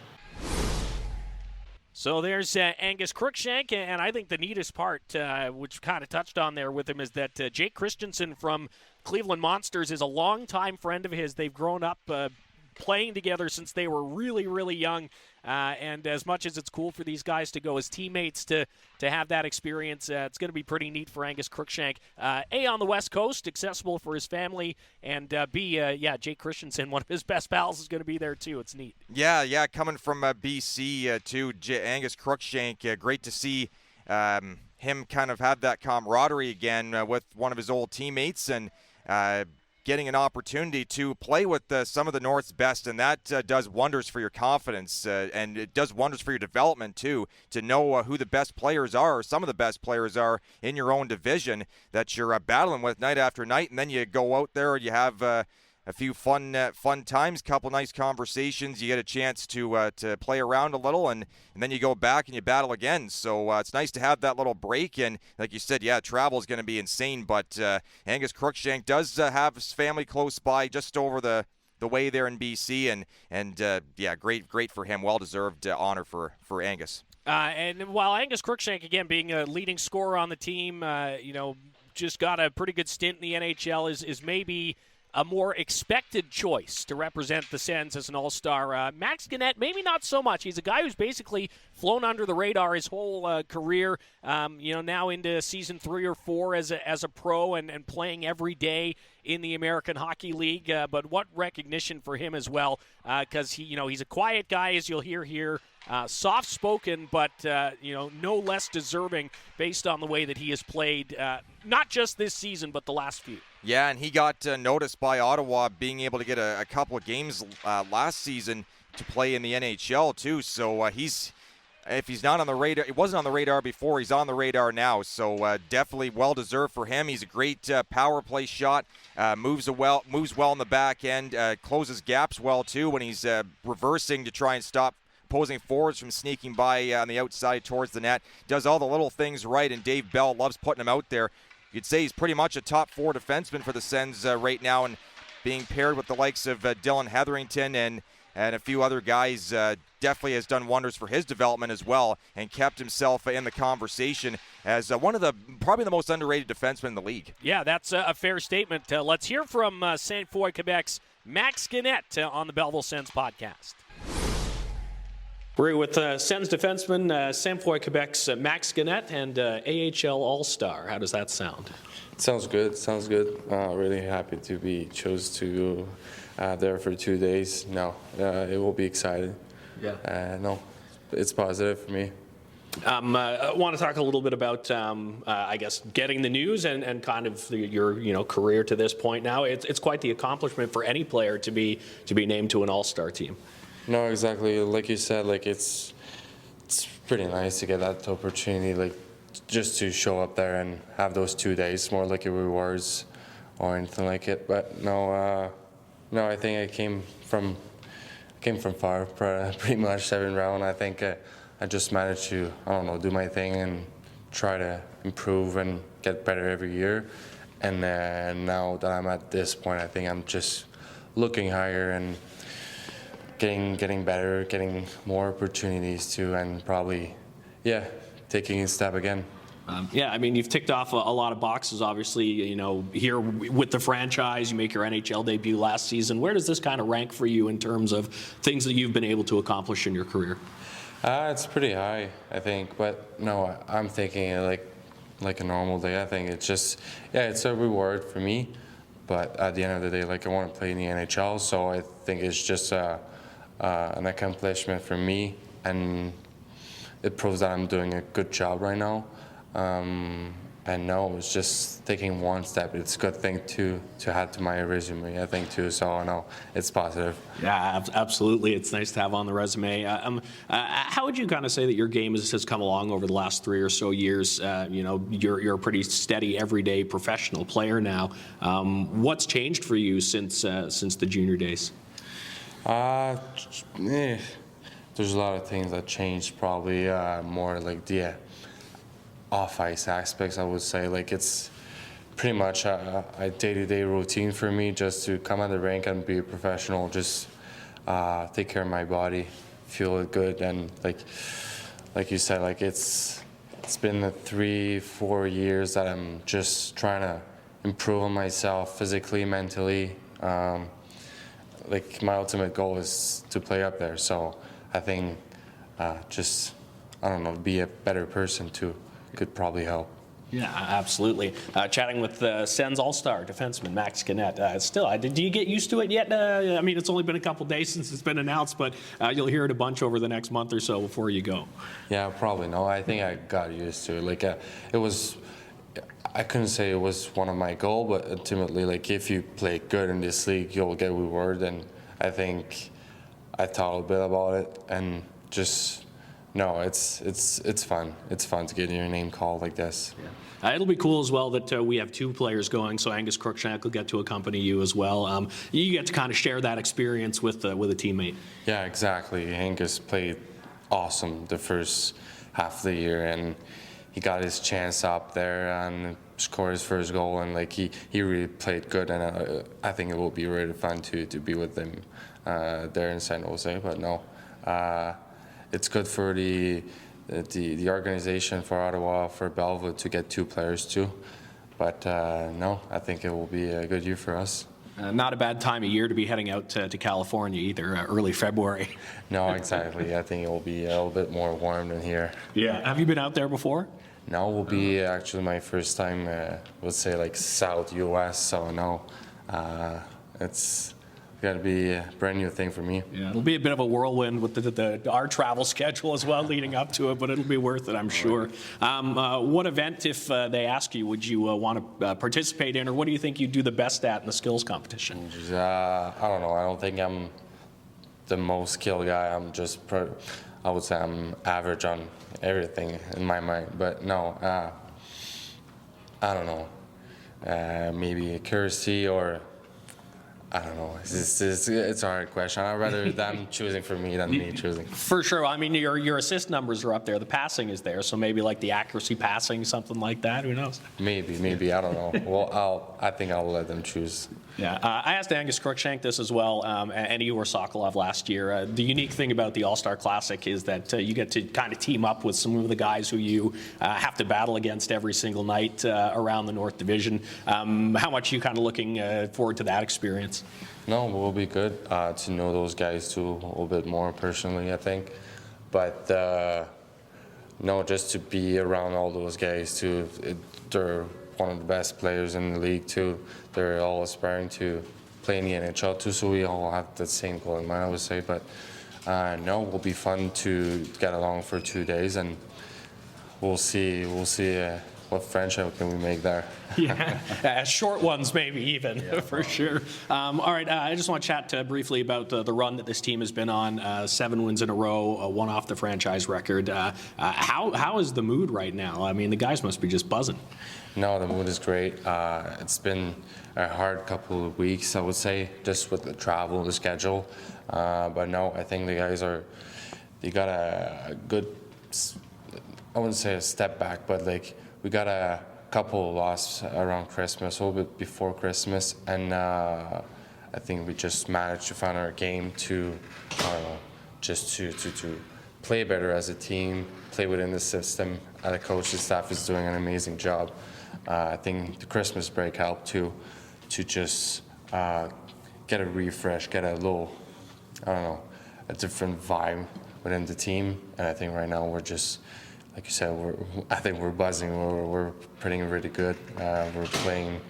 So there's Angus Crookshank, and I think the neatest part, which kind of touched on there with him, is that Jake Christensen from Cleveland Monsters is a longtime friend of his. They've grown up playing together since they were really, really young. And as much as it's cool for these guys to go as teammates to have that experience, it's going to be pretty neat for Angus Crookshank. A, on the West Coast, accessible for his family, and B, Jake Christensen, one of his best pals, is going to be there too. It's neat.
Yeah, coming from BC too, Angus Crookshank, great to see him kind of have that camaraderie again with one of his old teammates, and getting an opportunity to play with some of the North's best, and that does wonders for your confidence, and it does wonders for your development too, to know who the best players are, or some of the best players are in your own division that you're battling with night after night, and then you go out there and you have a few fun times, couple nice conversations. You get a chance to play around a little, and then you go back and you battle again. So it's nice to have that little break. And like you said, yeah, travel is going to be insane. But Angus Crookshank does have his family close by, just over the way there in BC, and great for him. Well-deserved honor for Angus.
And while Angus Crookshank, again, being a leading scorer on the team, just got a pretty good stint in the NHL, is maybe a more expected choice to represent the Sens as an All-Star. Max Guenette, maybe not so much. He's a guy who's basically flown under the radar his whole career, now into season 3 or 4 as a pro and playing every day in the American Hockey League. But what recognition for him as well, because he's a quiet guy, as you'll hear here. Soft-spoken, but no less deserving based on the way that he has played, not just this season, but the last few.
Yeah, and he got noticed by Ottawa, being able to get a couple of games last season to play in the NHL too. So if he's not on the radar, it wasn't on the radar before, he's on the radar now. So definitely well-deserved for him. He's a great power play shot, moves well in the back end, closes gaps well too when he's reversing to try and stop opposing forwards from sneaking by on the outside towards the net. Does all the little things right, and Dave Bell loves putting him out there. You'd say he's pretty much a top 4 defenseman for the Sens right now, and being paired with the likes of Dylan Hetherington and a few other guys definitely has done wonders for his development as well, and kept himself in the conversation as one of probably the most underrated defensemen in the league.
Yeah, that's a fair statement. Let's hear from Saint Foy Quebec's Max Guenette on the Belleville Sens podcast. We're with Sens defenseman, Saint Foy Quebec's Max Guenette, and AHL All-Star. How does that sound?
It sounds good. Really happy to be chosen to go there for 2 days. No, it will be exciting. Yeah. No, it's positive for me.
I want to talk a little bit about, getting the news and kind of your career to this point now. It's quite the accomplishment for any player to be named to an All-Star team.
No, exactly. Like you said, it's pretty nice to get that opportunity, just to show up there and have those 2 days, more like a rewards or anything like it. But no, I think I came from far, pretty much 7th round. I think I just managed to, do my thing and try to improve and get better every year. And now that I'm at this point, I think I'm just looking higher and getting better, getting more opportunities too, and probably, taking a step again.
Yeah, I mean, you've ticked off a lot of boxes, obviously, you know, here with the franchise. You make your NHL debut last season. Where does this kind of rank for you in terms of things that you've been able to accomplish in your career?
It's pretty high, I think, but no, I'm thinking like a normal day. I think it's just, yeah, it's a reward for me, but at the end of the day, like, I want to play in the NHL, so I think it's just an accomplishment for me, and it proves that I'm doing a good job right now. And no, it's just taking one step. It's a good thing to add to my resume, I think, too. So no, it's positive.
Yeah, absolutely. It's nice to have on the resume. How would you kind of say that your game has come along over the last 3 or so years? You know, you're a pretty steady, everyday professional player now. What's changed for you since the junior days?
There's a lot of things that changed. Probably more like the off-ice aspects, I would say. Like, it's pretty much a day-to-day routine for me, just to come at the rink and be a professional, just take care of my body, feel good, and like you said, like, it's been 3-4 years that I'm just trying to improve on myself physically, mentally. Like, my ultimate goal is to play up there, so I think just, I don't know, be a better person too could probably help.
Yeah, absolutely. Chatting with Sens All-Star defenseman Max Guenette. Still, do you get used to it yet? I mean, it's only been a couple days since it's been announced, but you'll hear it a bunch over the next month or so before you go.
Yeah, probably. No, I think I got used to it. Like, it was, I couldn't say it was one of my goals, but ultimately, like, if you play good in this league, you'll get rewarded. And I think I thought a bit about it, and just, no, it's fun. It's fun to get your name called like this.
Yeah. It'll be cool as well that we have 2 players going, so Angus Crookshank will get to accompany you as well. You get to kind of share that experience with a teammate.
Yeah, exactly. Angus played awesome the first half of the year, and he got his chance up there and scored his first goal, and like he really played good, and I think it will be really fun to be with him there in San Jose. But no, it's good for the organization, for Ottawa, for Belleville to get 2 players too. But no, I think it will be a good year for us.
Not a bad time of year to be heading out to California either, early February.
No, exactly. I think it will be a little bit more warm than here.
Yeah. Have you been out there before?
No, it will be actually my first time, let's say, like, South U.S., so no, it's got to be a brand new thing for me.
Yeah, it'll be a bit of a whirlwind with our travel schedule as well leading up to it, but it'll be worth it, I'm sure. What event, if they ask you, would you want to participate in, or what do you think you do the best at in the skills competition?
I don't know. I don't think I'm the most skilled guy. I'm just, I would say I'm average on everything in my mind. But no, I don't know. Maybe accuracy, or I don't know. It's a hard question. I'd rather them choosing for me than me choosing. For
sure. I mean, your assist numbers are up there. The passing is there. So maybe like the accuracy passing, something like that. Who knows?
Maybe. I don't know. Well, I think I'll let them choose.
Yeah. I asked Angus Crookshank this as well, and Igor Sokolov last year. The unique thing about the All-Star Classic is that you get to kind of team up with some of the guys who you have to battle against every single night around the North Division. How much are you kind of looking forward to that experience?
No, it will be good to know those guys too a little bit more personally, I think. But no, just to be around all those guys too. They're one of the best players in the league too. They're all aspiring to play in the NHL too, so we all have the same goal in mind, I would say. But no, it will be fun to get along for 2 days, and we'll see what friendship can we make there.
Yeah, short ones maybe even, for sure. All right, I just want to chat briefly about the run that this team has been on. 7 wins in a row, 1 off the franchise record. How is the mood right now? I mean, the guys must be just buzzing.
No, the mood is great. It's been a hard couple of weeks, I would say, just with the travel, the schedule. But no, I think the guys they got a good, I wouldn't say a step back, but like, we got a couple of losses around Christmas, a little bit before Christmas, and I think we just managed to find our game to, I don't know, just to play better as a team, play within the system. The coaching staff is doing an amazing job. I think the Christmas break helped too, to just get a refresh, get a little, a different vibe within the team. And I think right now we're just, like you said, I think we're buzzing. We're playing really good. We're playing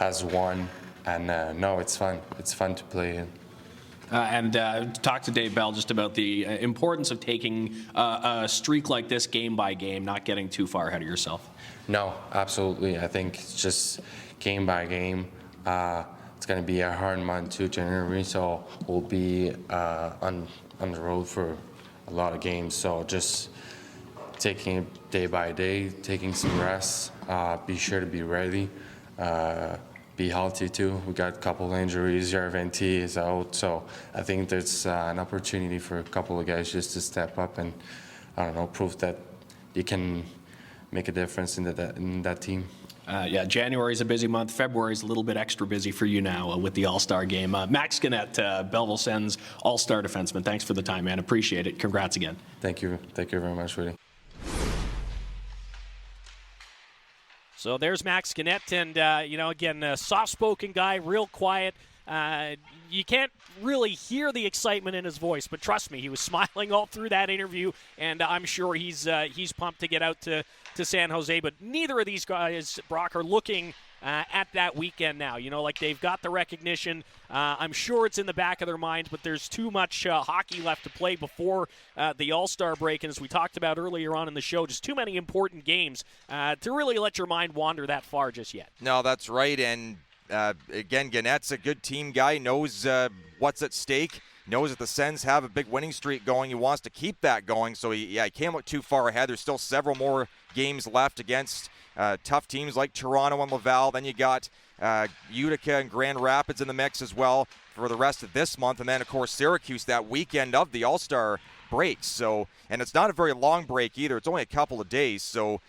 as one, and no, it's fun. It's fun to play in.
And talk to Dave Bell just about the importance of taking a streak like this game by game, not getting too far ahead of yourself.
No, absolutely. I think it's just game by game. It's going to be a hard month too, January, so we'll be on the road for a lot of games. So just taking it day by day, taking some rest, be sure to be ready. Be healthy too. We got a couple injuries. Yarventi is out, so I think there's an opportunity for a couple of guys just to step up and prove that you can make a difference in that team.
January is a busy month. February is a little bit extra busy for you now with the All-Star game. Max Guenette, Belleville Sens All-Star defenseman. Thanks for the time, man. Appreciate it. Congrats again.
Thank you very much, Rudy.
So there's Max Guenette, and, again, a soft-spoken guy, real quiet. You can't really hear the excitement in his voice, but trust me, he was smiling all through that interview, and I'm sure he's pumped to get out to San Jose. But neither of these guys, Brock, are looking at that weekend now. They've got the recognition. I'm sure it's in the back of their minds, but there's too much hockey left to play before the All-Star break. And as we talked about earlier on in the show, just too many important games to really let your mind wander that far just yet.
No, that's right. And again, Guenette's a good team guy, knows what's at stake, knows that the Sens have a big winning streak going. He wants to keep that going, so he can't look too far ahead. There's still several more games left against tough teams like Toronto and Laval. Then you got Utica and Grand Rapids in the mix as well for the rest of this month. And then, of course, Syracuse that weekend of the All-Star break. So, and it's not a very long break either. It's only a couple of days. So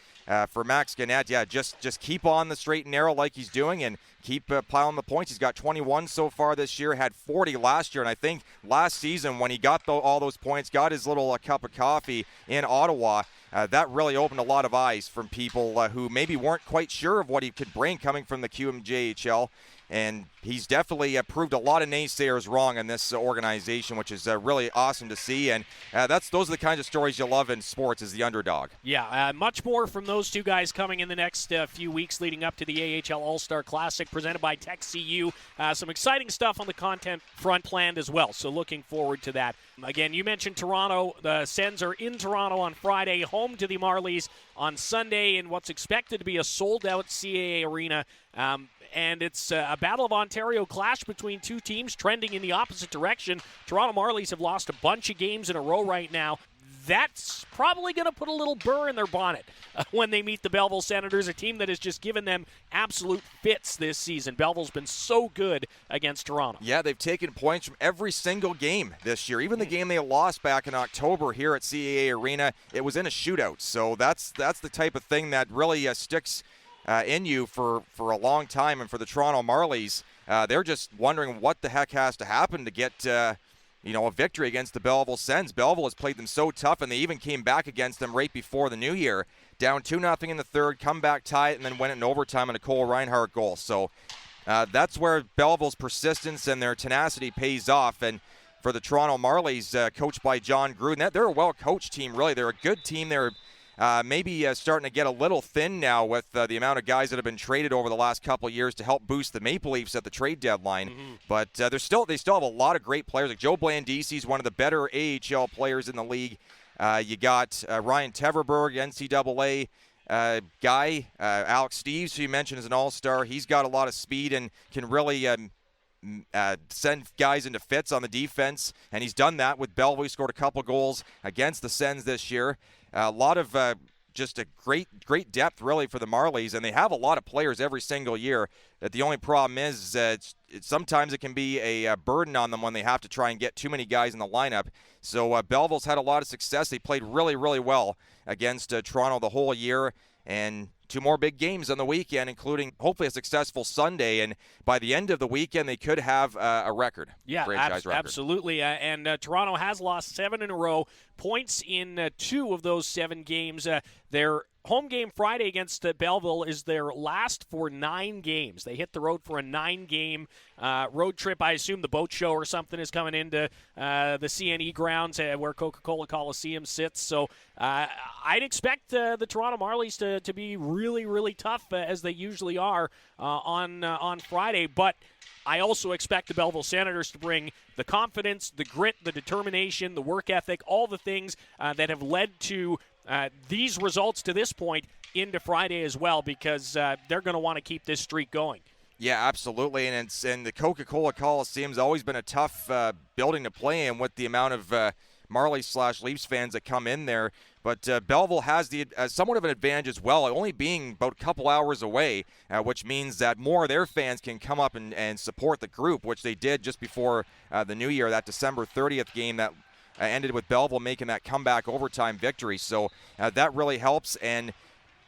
for Max Guenette, just keep on the straight and narrow like he's doing and keep piling the points. He's got 21 so far this year, had 40 last year. And I think last season when he got all those points, got his little cup of coffee in Ottawa, that really opened a lot of eyes from people who maybe weren't quite sure of what he could bring coming from the QMJHL. And he's definitely proved a lot of naysayers wrong in this organization, which is really awesome to see. And those are the kinds of stories you love in sports, is the underdog.
Yeah, much more from those two guys coming in the next few weeks leading up to the AHL All-Star Classic presented by TechCU. Some exciting stuff on the content front planned as well, so looking forward to that. Again, you mentioned Toronto. The Sens are in Toronto on Friday, home to the Marlies on Sunday in what's expected to be a sold-out CAA arena. And it's a Battle of Ontario clash between two teams trending in the opposite direction. Toronto Marlies have lost a bunch of games in a row right now. That's probably going to put a little burr in their bonnet when they meet the Belleville Senators, a team that has just given them absolute fits this season. Belleville's been so good against Toronto.
Yeah, they've taken points from every single game this year. Even the game they lost back in October here at CAA Arena, it was in a shootout. So that's the type of thing that really sticks in you for a long time. And for the Toronto Marlies, they're just wondering what the heck has to happen to get a victory against the Belleville Sens. Belleville has played them so tough, and they even came back against them right before the new year, down 2-0 in the third, come back, tie it, and then win it in overtime on a Cole Reinhardt goal. So that's where Belleville's persistence and their tenacity pays off. And for the Toronto Marlies, coached by John Gruden, they're a well-coached team, really. They're a good team. They're maybe starting to get a little thin now with the amount of guys that have been traded over the last couple of years to help boost the Maple Leafs at the trade deadline. Mm-hmm. But they still have a lot of great players. Like Joe Blandisi is one of the better AHL players in the league. You got Ryan Teverberg, NCAA guy. Alex Steves, who you mentioned, is an all-star. He's got a lot of speed and can really send guys into fits on the defense. And he's done that with Belleville. He scored a couple goals against the Sens this year. A lot of just a great depth, really, for the Marlies, and they have a lot of players every single year. The only problem is sometimes it can be a burden on them when they have to try and get too many guys in the lineup. So Belleville's had a lot of success. They played really, really well against Toronto the whole year, and 2 more big games on the weekend, including hopefully a successful Sunday. And by the end of the weekend, they could have a record.
Yeah,
franchise record.
Absolutely. And Toronto has lost 7 in a row. Points in 2 of those 7 games. Their home game Friday against Belleville is their last for 9 games. They hit the road for a 9-game road trip. I assume the boat show or something is coming into the CNE grounds where Coca-Cola Coliseum sits. So I'd expect the Toronto Marlies to be really, really tough as they usually are on Friday. But I also expect the Belleville Senators to bring the confidence, the grit, the determination, the work ethic, all the things that have led to these results to this point into Friday as well, because they're going to want to keep this streak going.
Yeah, absolutely, and the Coca-Cola Coliseum's always been a tough building to play in with the amount of Marlies/Leafs fans that come in there. But Belleville has the somewhat of an advantage as well, only being about a couple hours away, which means that more of their fans can come up and support the group, which they did just before the New Year, that December 30th game that ended with Belleville making that comeback overtime victory. So that really helps, and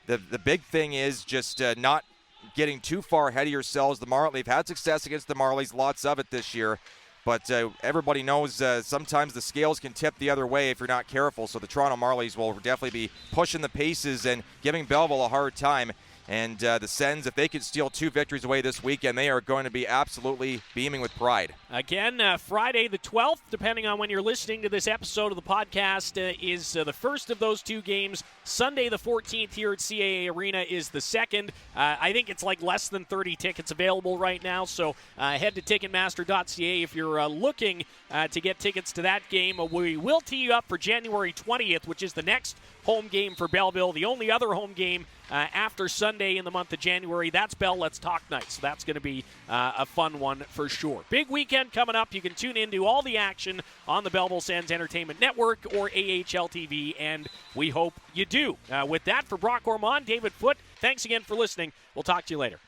the big thing is just not getting too far ahead of yourselves. They've had success against the Marlies, lots of it this year. But everybody knows sometimes the scales can tip the other way if you're not careful. So the Toronto Marlies will definitely be pushing the paces and giving Belleville a hard time. And the Sens, if they could steal 2 victories away this weekend, they are going to be absolutely beaming with pride.
Again, Friday the 12th, depending on when you're listening to this episode of the podcast, is the first of those 2 games. Sunday the 14th here at CAA Arena is the second. I think it's like less than 30 tickets available right now, so head to Ticketmaster.ca if you're looking to get tickets to that game. We will tee you up for January 20th, which is the next home game for Belleville. The only other home game after Sunday in the month of January, that's Bell Let's Talk Night. So that's going to be a fun one for sure. Big weekend coming up. You can tune into all the action on the Belleville Sens Entertainment Network or AHL TV, and we hope you do. With that, for Brock Ormond, David Foote, thanks again for listening. We'll talk to you later.